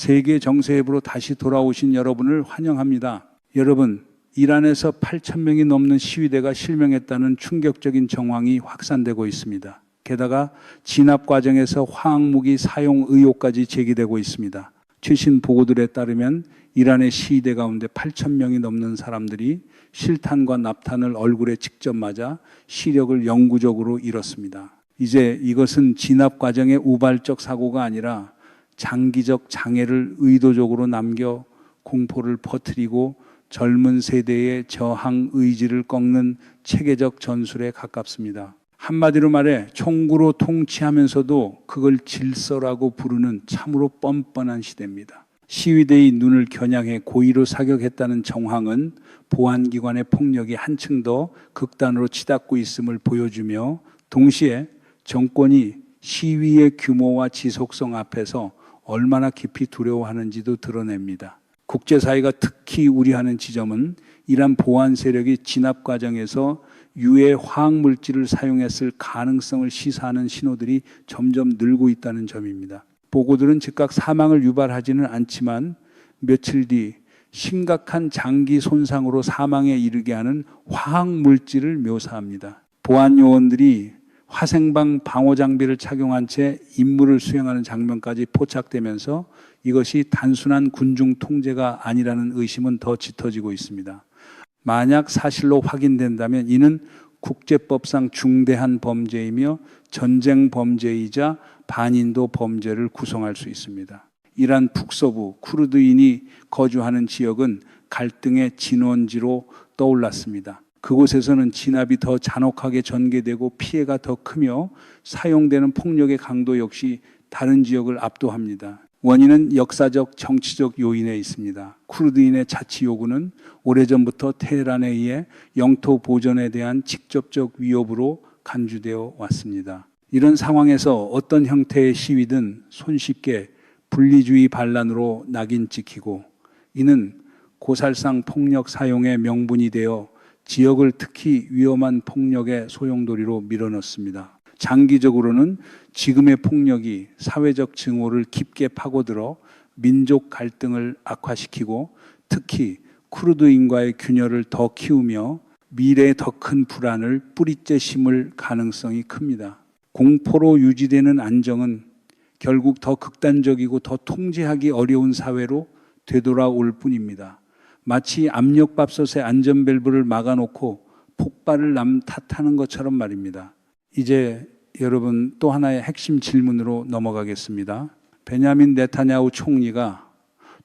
세계 정세협으로 다시 돌아오신 여러분을 환영합니다. 여러분, 이란에서 8,000명이 넘는 시위대가 실명했다는 충격적인 정황이 확산되고 있습니다. 게다가 진압 과정에서 화학무기 사용 의혹까지 제기되고 있습니다. 최신 보고들에 따르면 이란의 시위대 가운데 8,000명이 넘는 사람들이 실탄과 납탄을 얼굴에 직접 맞아 시력을 영구적으로 잃었습니다. 이제 이것은 진압 과정의 우발적 사고가 아니라 장기적 장애를 의도적으로 남겨 공포를 퍼뜨리고 젊은 세대의 저항 의지를 꺾는 체계적 전술에 가깝습니다. 한마디로 말해 총구로 통치하면서도 그걸 질서라고 부르는 참으로 뻔뻔한 시대입니다. 시위대의 눈을 겨냥해 고의로 사격했다는 정황은 보안기관의 폭력이 한층 더 극단으로 치닫고 있음을 보여주며 동시에 정권이 시위의 규모와 지속성 앞에서 얼마나 깊이 두려워하는지도 드러냅니다. 국제사회가 특히 우려하는 지점은 이란 보안 세력이 진압 과정에서 유해 화학물질을 사용했을 가능성을 시사하는 신호들이 점점 늘고 있다는 점입니다. 보고들은 즉각 사망을 유발하지는 않지만 며칠 뒤 심각한 장기 손상으로 사망에 이르게 하는 화학물질을 묘사합니다. 보안 요원들이 화생방 방호 장비를 착용한 채 임무를 수행하는 장면까지 포착되면서 이것이 단순한 군중 통제가 아니라는 의심은 더 짙어지고 있습니다. 만약 사실로 확인된다면 이는 국제법상 중대한 범죄이며 전쟁 범죄이자 반인도 범죄를 구성할 수 있습니다. 이란 북서부 쿠르드인이 거주하는 지역은 갈등의 진원지로 떠올랐습니다. 그곳에서는 진압이 더 잔혹하게 전개되고 피해가 더 크며 사용되는 폭력의 강도 역시 다른 지역을 압도합니다. 원인은 역사적, 정치적 요인에 있습니다. 쿠르드인의 자치 요구는 오래전부터 테헤란에 의해 영토 보전에 대한 직접적 위협으로 간주되어 왔습니다. 이런 상황에서 어떤 형태의 시위든 손쉽게 분리주의 반란으로 낙인 찍히고 이는 고살상 폭력 사용의 명분이 되어 지역을 특히 위험한 폭력의 소용돌이로 밀어넣습니다. 장기적으로는 지금의 폭력이 사회적 증오를 깊게 파고들어 민족 갈등을 악화시키고 특히 쿠르드인과의 균열을 더 키우며 미래에 더 큰 불안을 뿌리째 심을 가능성이 큽니다. 공포로 유지되는 안정은 결국 더 극단적이고 더 통제하기 어려운 사회로 되돌아올 뿐입니다. 마치 압력밥솥의 안전밸브를 막아놓고 폭발을 남 탓하는 것처럼 말입니다. 이제 여러분 또 하나의 핵심 질문으로 넘어가겠습니다. 베냐민 네타냐후 총리가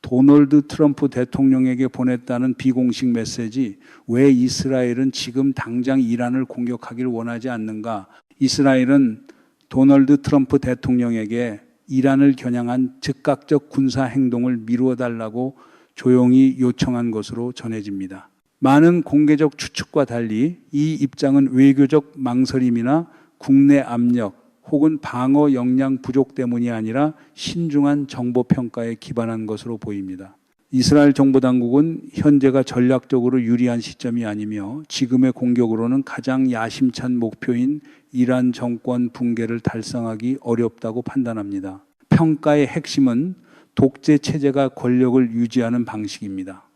도널드 트럼프 대통령에게 보냈다는 비공식 메시지, 왜 이스라엘은 지금 당장 이란을 공격하길 원하지 않는가? 이스라엘은 도널드 트럼프 대통령에게 이란을 겨냥한 즉각적 군사 행동을 미루어 달라고 조용히 요청한 것으로 전해집니다. 많은 공개적 추측과 달리 이 입장은 외교적 망설임이나 국내 압력 혹은 방어 역량 부족 때문이 아니라 신중한 정보 평가에 기반한 것으로 보입니다. 이스라엘 정보당국은 현재가 전략적으로 유리한 시점이 아니며 지금의 공격으로는 가장 야심찬 목표인 이란 정권 붕괴를 달성하기 어렵다고 판단합니다. 평가의 핵심은 독재 체제가 권력을 유지하는 방식입니다.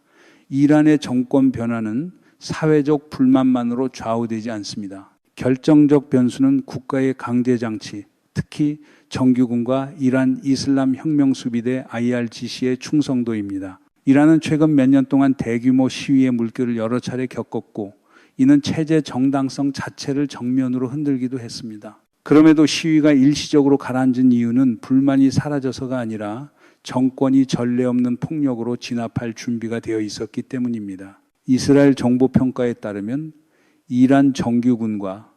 이란의 정권 변화는 사회적 불만만으로 좌우되지 않습니다. 결정적 변수는 국가의 강제 장치, 특히 정규군과 이란 이슬람 혁명수비대 IRGC의 충성도입니다. 이란은 최근 몇 년 동안 대규모 시위의 물결을 여러 차례 겪었고 이는 체제 정당성 자체를 정면으로 흔들기도 했습니다. 그럼에도 시위가 일시적으로 가라앉은 이유는 불만이 사라져서가 아니라 정권이 전례 없는 폭력으로 진압할 준비가 되어 있었기 때문입니다. 이스라엘 정보평가에 따르면 이란 정규군과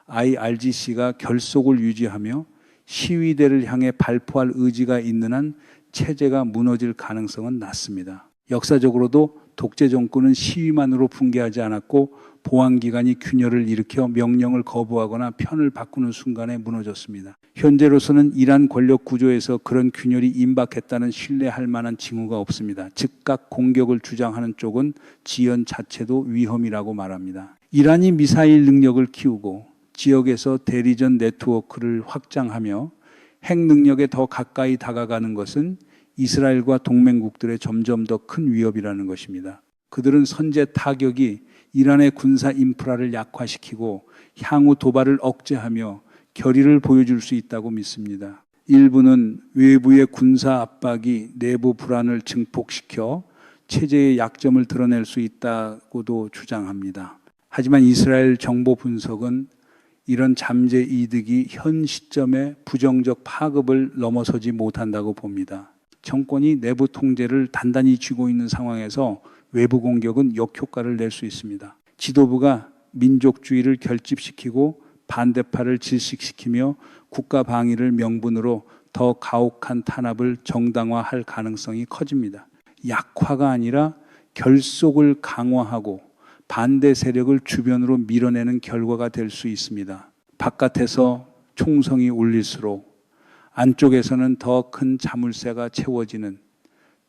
IRGC가 결속을 유지하며 시위대를 향해 발포할 의지가 있는 한 체제가 무너질 가능성은 낮습니다. 역사적으로도 독재 정권은 시위만으로 붕괴하지 않았고 보안기관이 균열을 일으켜 명령을 거부하거나 편을 바꾸는 순간에 무너졌습니다. 현재로서는 이란 권력 구조에서 그런 균열이 임박했다는 신뢰할 만한 징후가 없습니다. 즉각 공격을 주장하는 쪽은 지연 자체도 위험이라고 말합니다. 이란이 미사일 능력을 키우고 지역에서 대리전 네트워크를 확장하며 핵 능력에 더 가까이 다가가는 것은 이스라엘과 동맹국들의 점점 더 큰 위협이라는 것입니다. 그들은 선제 타격이 이란의 군사 인프라를 약화시키고 향후 도발을 억제하며 결의를 보여줄 수 있다고 믿습니다. 일부는 외부의 군사 압박이 내부 불안을 증폭시켜 체제의 약점을 드러낼 수 있다고도 주장합니다. 하지만 이스라엘 정보 분석은 이런 잠재 이득이 현 시점의 부정적 파급을 넘어서지 못한다고 봅니다. 정권이 내부 통제를 단단히 쥐고 있는 상황에서 외부 공격은 역효과를 낼 수 있습니다. 지도부가 민족주의를 결집시키고 반대파를 질식시키며 국가 방위를 명분으로 더 가혹한 탄압을 정당화할 가능성이 커집니다. 약화가 아니라 결속을 강화하고 반대 세력을 주변으로 밀어내는 결과가 될 수 있습니다. 바깥에서 총성이 울릴수록 안쪽에서는 더 큰 자물쇠가 채워지는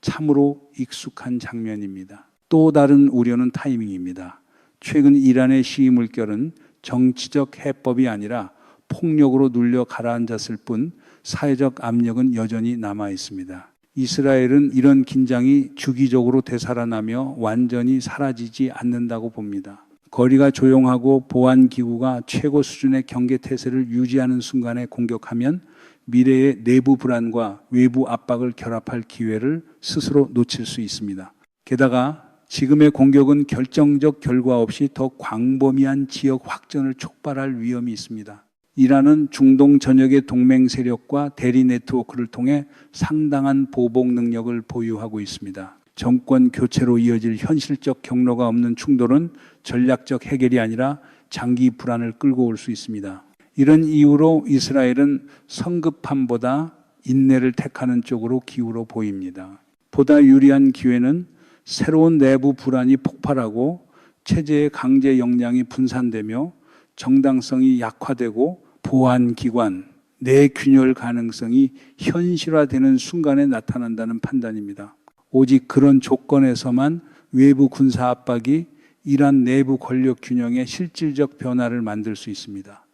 참으로 익숙한 장면입니다. 또 다른 우려는 타이밍입니다. 최근 이란의 시위 물결은 정치적 해법이 아니라 폭력으로 눌려 가라앉았을 뿐 사회적 압력은 여전히 남아 있습니다. 이스라엘은 이런 긴장이 주기적으로 되살아나며 완전히 사라지지 않는다고 봅니다. 거리가 조용하고 보안기구가 최고 수준의 경계태세를 유지하는 순간에 공격하면 미래의 내부 불안과 외부 압박을 결합할 기회를 스스로 놓칠 수 있습니다. 게다가 지금의 공격은 결정적 결과 없이 더 광범위한 지역 확전을 촉발할 위험이 있습니다. 이란은 중동 전역의 동맹 세력과 대리 네트워크를 통해 상당한 보복 능력을 보유하고 있습니다. 정권 교체로 이어질 현실적 경로가 없는 충돌은 전략적 해결이 아니라 장기 불안을 끌고 올 수 있습니다. 이런 이유로 이스라엘은 성급함보다 인내를 택하는 쪽으로 기울어 보입니다. 보다 유리한 기회는 새로운 내부 불안이 폭발하고 체제의 강제 역량이 분산되며 정당성이 약화되고 보안기관, 내균열 가능성이 현실화되는 순간에 나타난다는 판단입니다. 오직 그런 조건에서만 외부 군사 압박이 이란 내부 권력 균형의 실질적 변화를 만들 수 있습니다.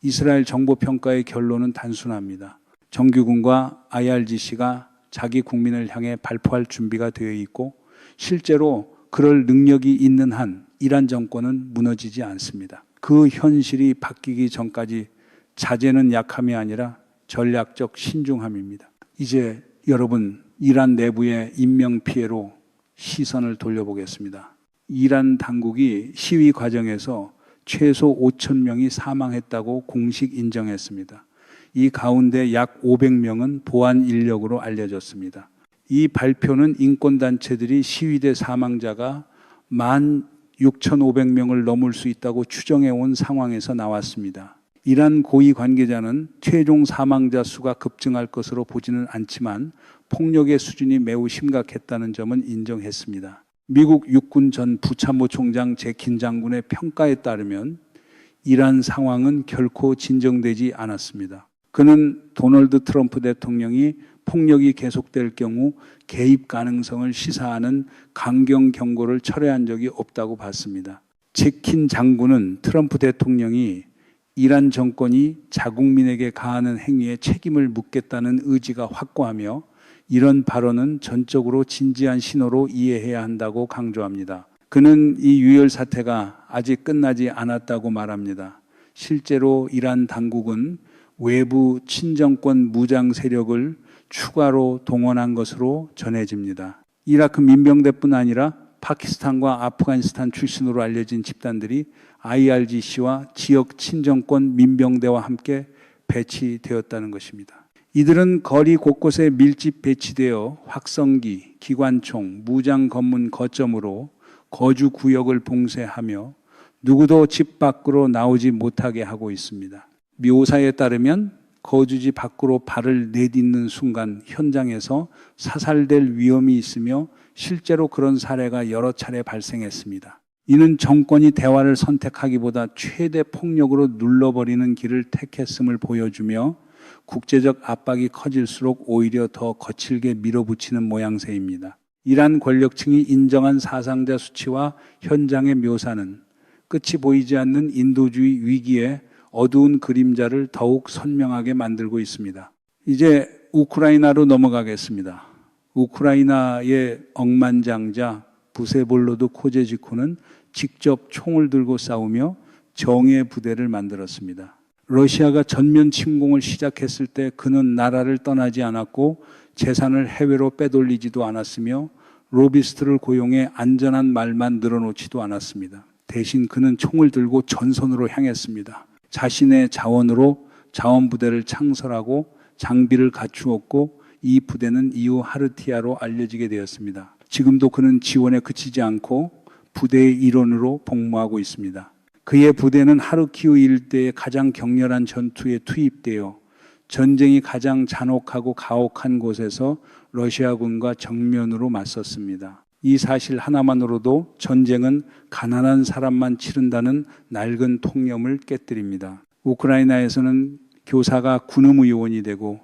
이스라엘 정보평가의 결론은 단순합니다. 정규군과 IRGC가 자기 국민을 향해 발포할 준비가 되어 있고 실제로 그럴 능력이 있는 한 이란 정권은 무너지지 않습니다. 그 현실이 바뀌기 전까지 자제는 약함이 아니라 전략적 신중함입니다. 이제 여러분 이란 내부의 인명피해로 시선을 돌려보겠습니다. 이란 당국이 시위 과정에서 최소 5천 명이 사망했다고 공식 인정했습니다. 이 가운데 약 500명은 보안 인력으로 알려졌습니다. 이 발표는 인권단체들이 시위대 사망자가 16,500명을 넘을 수 있다고 추정해온 상황에서 나왔습니다. 이란 고위 관계자는 최종 사망자 수가 급증할 것으로 보지는 않지만 폭력의 수준이 매우 심각했다는 점은 인정했습니다. 미국 육군 전 부참모 총장 제킨 장군의 평가에 따르면 이란 상황은 결코 진정되지 않았습니다. 그는 도널드 트럼프 대통령이 폭력이 계속될 경우 개입 가능성을 시사하는 강경 경고를 철회한 적이 없다고 봤습니다. 제킨 장군은 트럼프 대통령이 이란 정권이 자국민에게 가하는 행위에 책임을 묻겠다는 의지가 확고하며 이런 발언은 전적으로 진지한 신호로 이해해야 한다고 강조합니다. 그는 이 유혈 사태가 아직 끝나지 않았다고 말합니다. 실제로 이란 당국은 외부 친정권 무장 세력을 추가로 동원한 것으로 전해집니다. 이라크 민병대뿐 아니라 파키스탄과 아프가니스탄 출신으로 알려진 집단들이 IRGC와 지역 친정권 민병대와 함께 배치되었다는 것입니다. 이들은 거리 곳곳에 밀집 배치되어 확성기, 기관총, 무장 검문 거점으로 거주 구역을 봉쇄하며 누구도 집 밖으로 나오지 못하게 하고 있습니다. 묘사에 따르면 거주지 밖으로 발을 내딛는 순간 현장에서 사살될 위험이 있으며 실제로 그런 사례가 여러 차례 발생했습니다. 이는 정권이 대화를 선택하기보다 최대 폭력으로 눌러버리는 길을 택했음을 보여주며 국제적 압박이 커질수록 오히려 더 거칠게 밀어붙이는 모양새입니다. 이란 권력층이 인정한 사상자 수치와 현장의 묘사는 끝이 보이지 않는 인도주의 위기의 어두운 그림자를 더욱 선명하게 만들고 있습니다. 이제 우크라이나로 넘어가겠습니다. 우크라이나의 억만장자 부세볼로드 코제지코는 직접 총을 들고 싸우며 정예 부대를 만들었습니다. 러시아가 전면 침공을 시작했을 때 그는 나라를 떠나지 않았고 재산을 해외로 빼돌리지도 않았으며 로비스트를 고용해 안전한 말만 늘어놓지도 않았습니다. 대신 그는 총을 들고 전선으로 향했습니다. 자신의 자원으로 자원부대를 창설하고 장비를 갖추었고 이 부대는 이후 하르티아로 알려지게 되었습니다. 지금도 그는 지원에 그치지 않고 부대의 일원으로 복무하고 있습니다. 그의 부대는 하르키우 일대의 가장 격렬한 전투에 투입되어 전쟁이 가장 잔혹하고 가혹한 곳에서 러시아군과 정면으로 맞섰습니다. 이 사실 하나만으로도 전쟁은 가난한 사람만 치른다는 낡은 통념을 깨뜨립니다. 우크라이나에서는 교사가 군의요원이 되고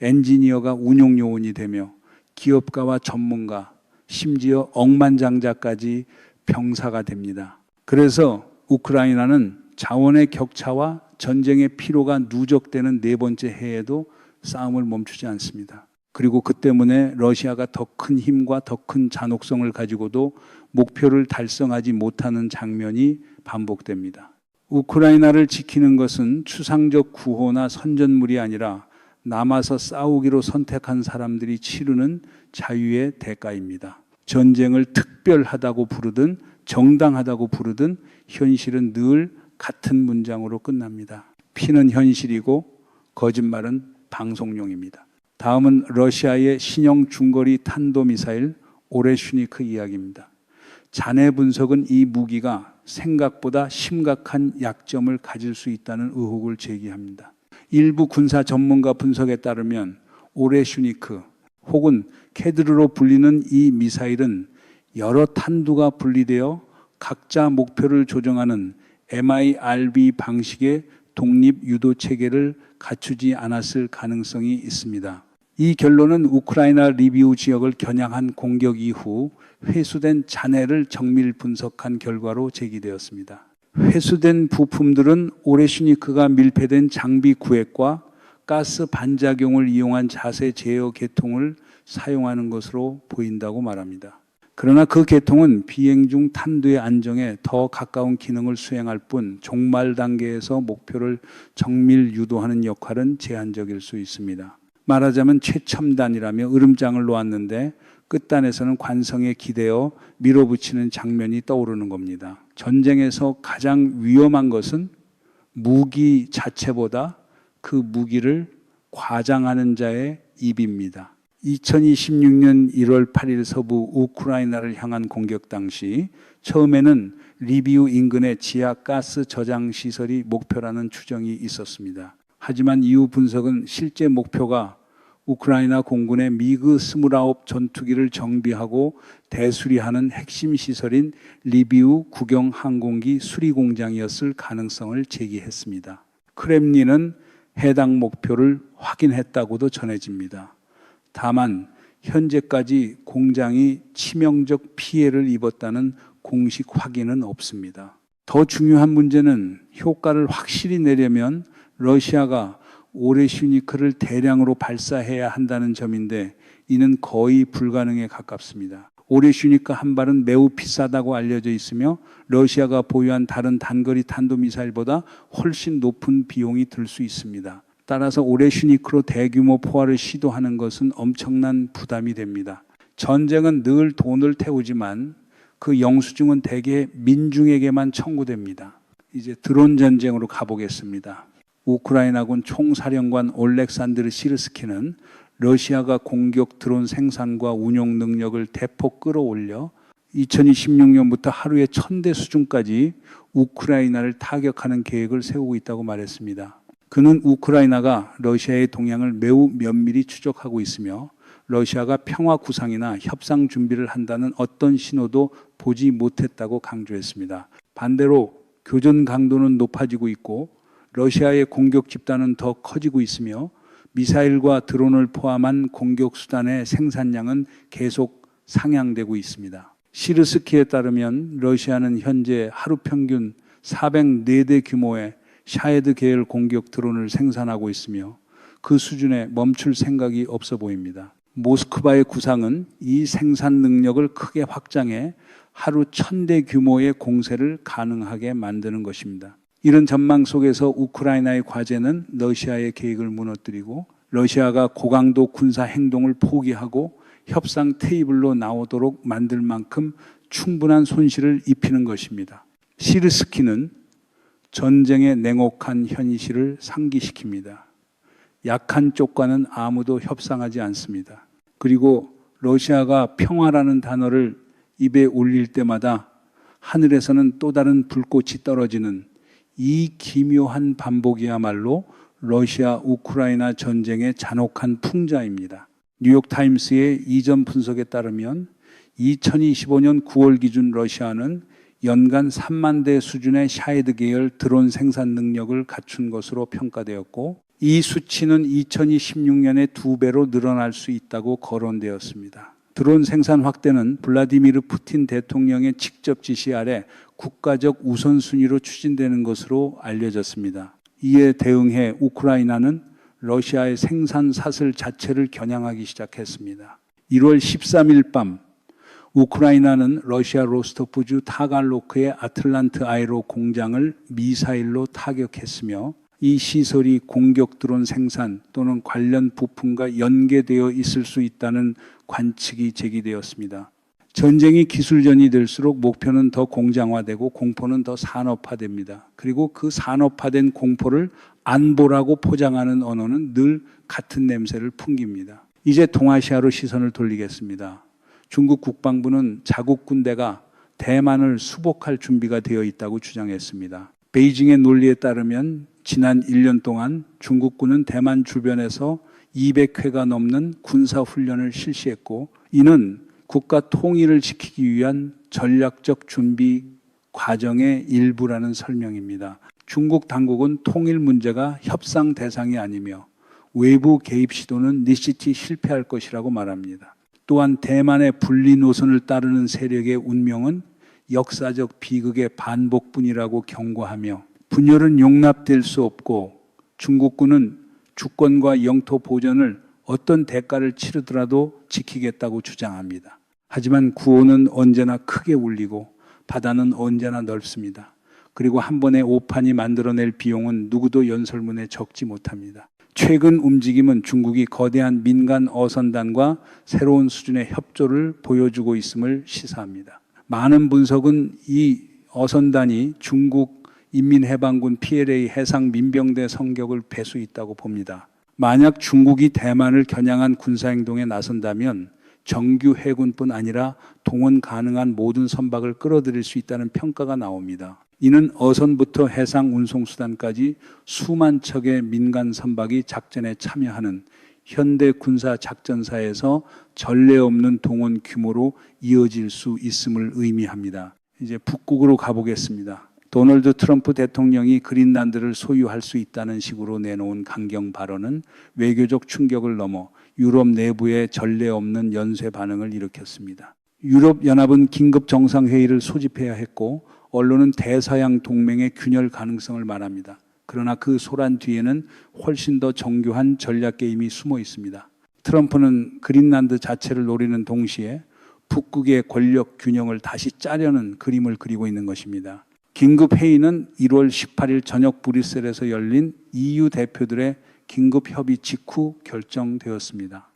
엔지니어가 운용요원이 되며 기업가와 전문가, 심지어 억만장자까지 병사가 됩니다. 그래서 우크라이나는 자원의 격차와 전쟁의 피로가 누적되는 네 번째 해에도 싸움을 멈추지 않습니다. 그리고 그 때문에 러시아가 더 큰 힘과 더 큰 잔혹성을 가지고도 목표를 달성하지 못하는 장면이 반복됩니다. 우크라이나를 지키는 것은 추상적 구호나 선전물이 아니라 남아서 싸우기로 선택한 사람들이 치르는 자유의 대가입니다. 전쟁을 특별하다고 부르든 정당하다고 부르든 현실은 늘 같은 문장으로 끝납니다. 피는 현실이고 거짓말은 방송용입니다. 다음은 러시아의 신형 중거리 탄도미사일 오레슈니크 이야기입니다. 잔해 분석은 이 무기가 생각보다 심각한 약점을 가질 수 있다는 의혹을 제기합니다. 일부 군사 전문가 분석에 따르면 오레슈니크 혹은 캐드르로 불리는 이 미사일은 여러 탄두가 분리되어 각자 목표를 조정하는 MIRV 방식의 독립 유도 체계를 갖추지 않았을 가능성이 있습니다. 이 결론은 우크라이나 리비우 지역을 겨냥한 공격 이후 회수된 잔해를 정밀 분석한 결과로 제기되었습니다. 회수된 부품들은 오레슈니크가 밀폐된 장비 구획과 가스 반작용을 이용한 자세 제어 계통을 사용하는 것으로 보인다고 말합니다. 그러나 그 계통은 비행 중 탄두의 안정에 더 가까운 기능을 수행할 뿐 종말 단계에서 목표를 정밀 유도하는 역할은 제한적일 수 있습니다. 말하자면 최첨단이라며 으름장을 놓았는데 끝단에서는 관성에 기대어 밀어붙이는 장면이 떠오르는 겁니다. 전쟁에서 가장 위험한 것은 무기 자체보다 그 무기를 과장하는 자의 입입니다. 2026년 1월 8일 서부 우크라이나를 향한 공격 당시 처음에는 리비우 인근의 지하 가스 저장 시설이 목표라는 추정이 있었습니다. 하지만 이후 분석은 실제 목표가 우크라이나 공군의 미그 29 전투기를 정비하고 대수리하는 핵심 시설인 리비우 국영 항공기 수리 공장이었을 가능성을 제기했습니다. 크렘린은 해당 목표를 확인했다고도 전해집니다. 다만 현재까지 공장이 치명적 피해를 입었다는 공식 확인은 없습니다. 더 중요한 문제는 효과를 확실히 내려면 러시아가 오레슈니크를 대량으로 발사해야 한다는 점인데 이는 거의 불가능에 가깝습니다. 오레슈니크 한 발은 매우 비싸다고 알려져 있으며 러시아가 보유한 다른 단거리 탄도미사일보다 훨씬 높은 비용이 들 수 있습니다. 따라서 오레슈니크로 대규모 포화를 시도하는 것은 엄청난 부담이 됩니다. 전쟁은 늘 돈을 태우지만 그 영수증은 대개 민중에게만 청구됩니다. 이제 드론 전쟁으로 가보겠습니다. 우크라이나군 총사령관 올렉산드르 시르스키는 러시아가 공격 드론 생산과 운용 능력을 대폭 끌어올려 2026년부터 하루에 1000대 수준까지 우크라이나를 타격하는 계획을 세우고 있다고 말했습니다. 그는 우크라이나가 러시아의 동향을 매우 면밀히 추적하고 있으며 러시아가 평화 구상이나 협상 준비를 한다는 어떤 신호도 보지 못했다고 강조했습니다. 반대로 교전 강도는 높아지고 있고 러시아의 공격 집단은 더 커지고 있으며 미사일과 드론을 포함한 공격 수단의 생산량은 계속 상향되고 있습니다. 시르스키에 따르면 러시아는 현재 하루 평균 404대 규모의 샤헤드 계열 공격 드론을 생산하고 있으며 그 수준에 멈출 생각이 없어 보입니다. 모스크바의 구상은 이 생산 능력을 크게 확장해 하루 1000대 규모의 공세를 가능하게 만드는 것입니다. 이런 전망 속에서 우크라이나의 과제는 러시아의 계획을 무너뜨리고 러시아가 고강도 군사 행동을 포기하고 협상 테이블로 나오도록 만들 만큼 충분한 손실을 입히는 것입니다. 시르스키는 전쟁의 냉혹한 현실을 상기시킵니다. 약한 쪽과는 아무도 협상하지 않습니다. 그리고 러시아가 평화라는 단어를 입에 올릴 때마다 하늘에서는 또 다른 불꽃이 떨어지는 이 기묘한 반복이야말로 러시아 우크라이나 전쟁의 잔혹한 풍자입니다. 뉴욕타임스의 이전 분석에 따르면 2025년 9월 기준 러시아는 연간 3만 대 수준의 샤헤드 계열 드론 생산 능력을 갖춘 것으로 평가되었고 이 수치는 2026년에 2배로 늘어날 수 있다고 거론되었습니다. 드론 생산 확대는 블라디미르 푸틴 대통령의 직접 지시 아래 국가적 우선순위로 추진되는 것으로 알려졌습니다. 이에 대응해 우크라이나는 러시아의 생산 사슬 자체를 겨냥하기 시작했습니다. 1월 13일 밤 우크라이나는 러시아 로스토프주 타갈로크의 아틀란트 아에로 공장을 미사일로 타격했으며 이 시설이 공격 드론 생산 또는 관련 부품과 연계되어 있을 수 있다는 관측이 제기되었습니다. 전쟁이 기술전이 될수록 목표는 더 공장화되고 공포는 더 산업화됩니다. 그리고 그 산업화된 공포를 안보라고 포장하는 언어는 늘 같은 냄새를 풍깁니다. 이제 동아시아로 시선을 돌리겠습니다. 중국 국방부는 자국 군대가 대만을 수복할 준비가 되어 있다고 주장했습니다. 베이징의 논리에 따르면 지난 1년 동안 중국군은 대만 주변에서 200회가 넘는 군사훈련을 실시했고 이는 국가 통일을 지키기 위한 전략적 준비 과정의 일부라는 설명입니다. 중국 당국은 통일 문제가 협상 대상이 아니며 외부 개입 시도는 니시티 실패할 것이라고 말합니다. 또한 대만의 분리 노선을 따르는 세력의 운명은 역사적 비극의 반복뿐이라고 경고하며 분열은 용납될 수 없고 중국군은 주권과 영토 보전을 어떤 대가를 치르더라도 지키겠다고 주장합니다. 하지만 구호는 언제나 크게 울리고 바다는 언제나 넓습니다. 그리고 한 번에 오판이 만들어낼 비용은 누구도 연설문에 적지 못합니다. 최근 움직임은 중국이 거대한 민간 어선단과 새로운 수준의 협조를 보여주고 있음을 시사합니다. 많은 분석은 이 어선단이 중국 인민해방군 PLA 해상 민병대 성격을 뵐 수 있다고 봅니다. 만약 중국이 대만을 겨냥한 군사행동에 나선다면 정규 해군뿐 아니라 동원 가능한 모든 선박을 끌어들일 수 있다는 평가가 나옵니다. 이는 어선부터 해상 운송수단까지 수만 척의 민간 선박이 작전에 참여하는 현대 군사 작전사에서 전례 없는 동원 규모로 이어질 수 있음을 의미합니다. 이제 북극으로 가보겠습니다. 도널드 트럼프 대통령이 그린란드를 소유할 수 있다는 식으로 내놓은 강경 발언은 외교적 충격을 넘어 유럽 내부의 전례 없는 연쇄 반응을 일으켰습니다. 유럽연합은 긴급 정상회의를 소집해야 했고 언론은 대서양 동맹의 균열 가능성을 말합니다. 그러나 그 소란 뒤에는 훨씬 더 정교한 전략 게임이 숨어 있습니다. 트럼프는 그린란드 자체를 노리는 동시에 북극의 권력 균형을 다시 짜려는 그림을 그리고 있는 것입니다. 긴급 회의는 1월 18일 저녁 브뤼셀에서 열린 EU 대표들의 긴급 협의 직후 결정되었습니다.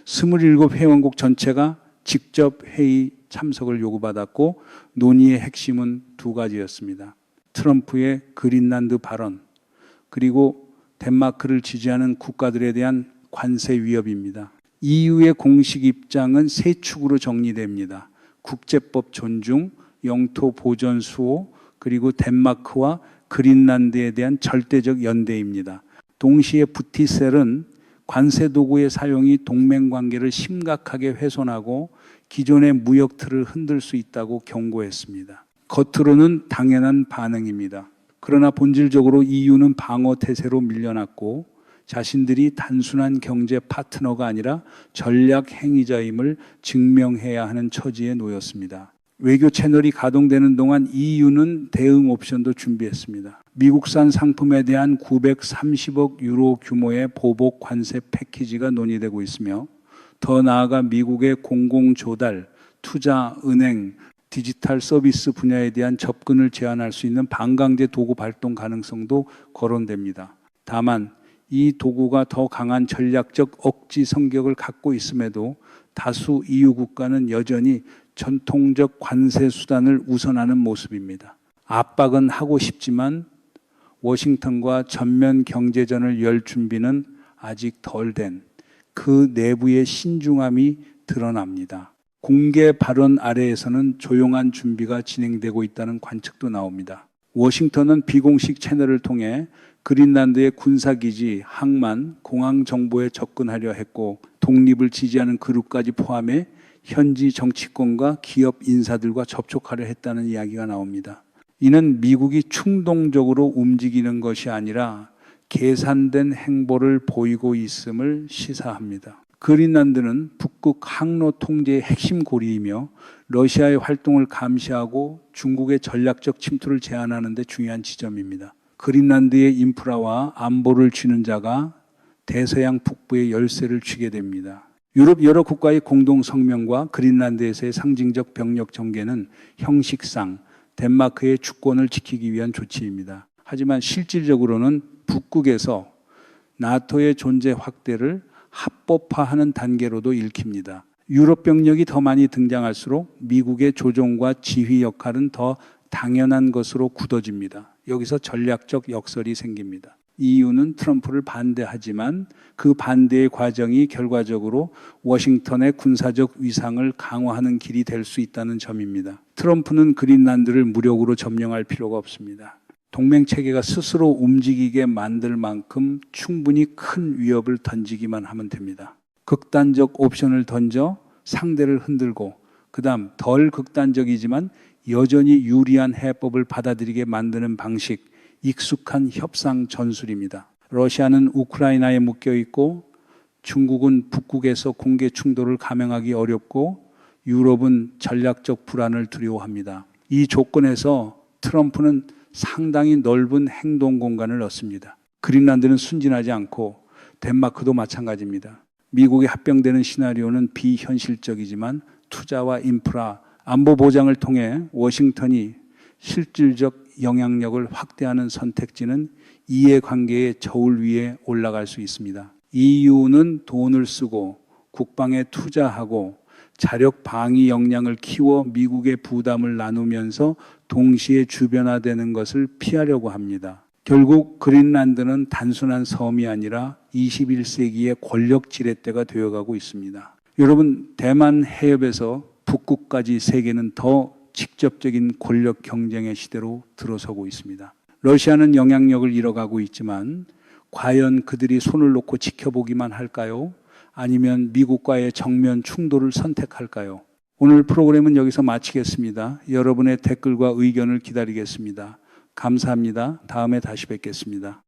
27회원국 전체가 직접 회의 참석을 요구받았고 논의의 핵심은 두 가지였습니다. 트럼프의 그린란드 발언 그리고 덴마크를 지지하는 국가들에 대한 관세 위협입니다. EU의 공식 입장은 세 축으로 정리됩니다. 국제법 존중, 영토 보전 수호, 그리고 덴마크와 그린란드에 대한 절대적 연대입니다. 동시에 부티셀은 관세 도구의 사용이 동맹 관계를 심각하게 훼손하고 기존의 무역 틀을 흔들 수 있다고 경고했습니다. 겉으로는 당연한 반응입니다. 그러나 본질적으로 EU는 방어 태세로 밀려났고 자신들이 단순한 경제 파트너가 아니라 전략 행위자임을 증명해야 하는 처지에 놓였습니다. 외교 채널이 가동되는 동안 EU는 대응 옵션도 준비했습니다. 미국산 상품에 대한 930억 유로 규모의 보복 관세 패키지가 논의되고 있으며 더 나아가 미국의 공공조달, 투자, 은행, 디지털 서비스 분야에 대한 접근을 제한할 수 있는 반강제 도구 발동 가능성도 거론됩니다. 다만 이 도구가 더 강한 전략적 억지 성격을 갖고 있음에도 다수 EU 국가는 여전히 전통적 관세 수단을 우선하는 모습입니다. 압박은 하고 싶지만 워싱턴과 전면 경제전을 열 준비는 아직 덜 된 그 내부의 신중함이 드러납니다. 공개 발언 아래에서는 조용한 준비가 진행되고 있다는 관측도 나옵니다. 워싱턴은 비공식 채널을 통해 그린란드의 군사기지, 항만, 공항 정보에 접근하려 했고 독립을 지지하는 그룹까지 포함해 현지 정치권과 기업 인사들과 접촉하려 했다는 이야기가 나옵니다. 이는 미국이 충동적으로 움직이는 것이 아니라 계산된 행보를 보이고 있음을 시사합니다. 그린란드는 북극 항로 통제의 핵심 고리이며 러시아의 활동을 감시하고 중국의 전략적 침투를 제한하는 데 중요한 지점입니다. 그린란드의 인프라와 안보를 쥐는 자가 대서양 북부의 열쇠를 쥐게 됩니다. 유럽 여러 국가의 공동 성명과 그린란드에서의 상징적 병력 전개는 형식상 덴마크의 주권을 지키기 위한 조치입니다. 하지만 실질적으로는 북극에서 나토의 존재 확대를 합법화하는 단계로도 읽힙니다. 유럽 병력이 더 많이 등장할수록 미국의 조종과 지휘 역할은 더 당연한 것으로 굳어집니다. 여기서 전략적 역설이 생깁니다. EU는 트럼프를 반대하지만 그 반대의 과정이 결과적으로 워싱턴의 군사적 위상을 강화하는 길이 될 수 있다는 점입니다. 트럼프는 그린란드를 무력으로 점령할 필요가 없습니다. 동맹체계가 스스로 움직이게 만들 만큼 충분히 큰 위협을 던지기만 하면 됩니다. 극단적 옵션을 던져 상대를 흔들고 그다음 덜 극단적이지만 여전히 유리한 해법을 받아들이게 만드는 방식, 익숙한 협상 전술입니다. 러시아는 우크라이나에 묶여 있고 중국은 북극에서 공개 충돌을 감행하기 어렵고 유럽은 전략적 불안을 두려워합니다. 이 조건에서 트럼프는 상당히 넓은 행동 공간을 얻습니다. 그린란드는 순진하지 않고 덴마크도 마찬가지입니다. 미국이 합병되는 시나리오는 비현실적이지만 투자와 인프라, 안보 보장을 통해 워싱턴이 실질적 영향력을 확대하는 선택지는 이해관계의 저울 위에 올라갈 수 있습니다. EU는 돈을 쓰고 국방에 투자하고 자력 방위 역량을 키워 미국의 부담을 나누면서 동시에 주변화되는 것을 피하려고 합니다. 결국 그린란드는 단순한 섬이 아니라 21세기의 권력 지렛대가 되어가고 있습니다. 여러분, 대만 해협에서 북극까지 세계는 더 직접적인 권력 경쟁의 시대로 들어서고 있습니다. 러시아는 영향력을 잃어가고 있지만 과연 그들이 손을 놓고 지켜보기만 할까요? 아니면 미국과의 정면 충돌을 선택할까요? 오늘 프로그램은 여기서 마치겠습니다. 여러분의 댓글과 의견을 기다리겠습니다. 감사합니다. 다음에 다시 뵙겠습니다.